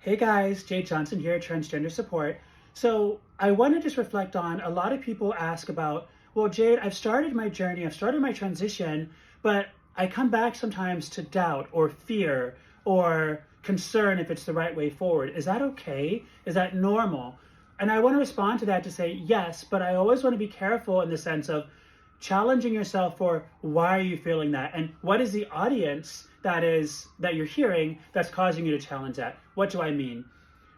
Hey guys, Jay Johnson here, Transgender Support. So I want to just reflect on a lot of people ask about, well, Jade, I've started my journey, I've started my transition, but I come back sometimes to doubt or fear or concern if it's the right way forward. Is that okay? Is that normal? And I want to respond to that to say yes, but I always want to be careful in the sense of challenging yourself for why are you feeling that and what is the audience that you're hearing that's causing you to challenge that. What do I mean?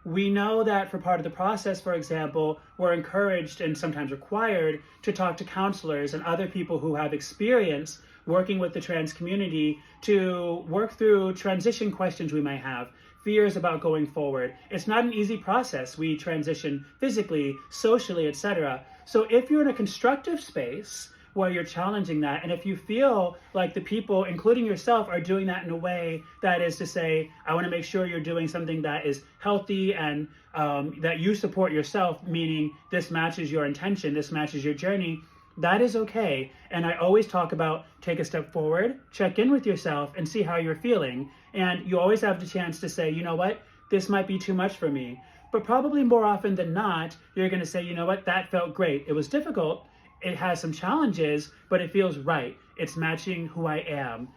We know that for part of the process, for example, we're encouraged and sometimes required to talk to counselors and other people who have experience working with the trans community to work through transition questions we might have, fears about going forward. It's not an easy process. We transition physically, socially, etc. So if you're in a constructive space where you're challenging that, and if you feel like the people, including yourself, are doing that in a way that is to say, I want to make sure you're doing something that is healthy and that you support yourself, meaning this matches your intention, this matches your journey, that is okay. And I always talk about take a step forward, check in with yourself and see how you're feeling. And you always have the chance to say, you know what, this might be too much for me. But probably more often than not, you're going to say, you know what, that felt great. It was difficult. It has some challenges, but it feels right. It's matching who I am.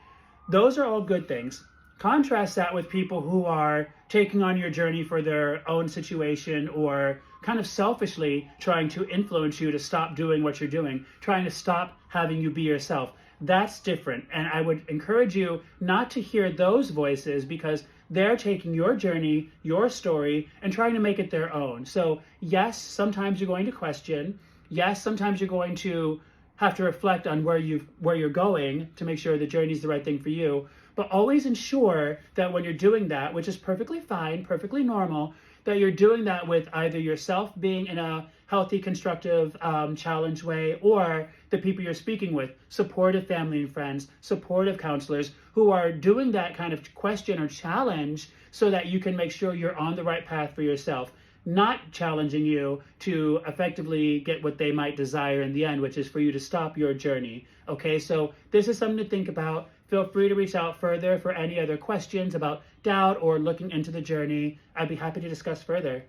Those are all good things. Contrast that with people who are taking on your journey for their own situation or kind of selfishly trying to influence you to stop doing what you're doing, trying to stop having you be yourself. That's different. And I would encourage you not to hear those voices because they're taking your journey, your story, and trying to make it their own. So yes, sometimes you're going to question. Yes, sometimes you're going to have to reflect on where you're going to make sure the journey is the right thing for you. But always ensure that when you're doing that, which is perfectly fine, perfectly normal, that you're doing that with either yourself being in a healthy, constructive, challenge way, or the people you're speaking with, supportive family and friends, supportive counselors who are doing that kind of question or challenge so that you can make sure you're on the right path for yourself, not challenging you to effectively get what they might desire in the end, which is for you to stop your journey. Okay, so this is something to think about. Feel free to reach out further for any other questions about doubt or looking into the journey. I'd be happy to discuss further.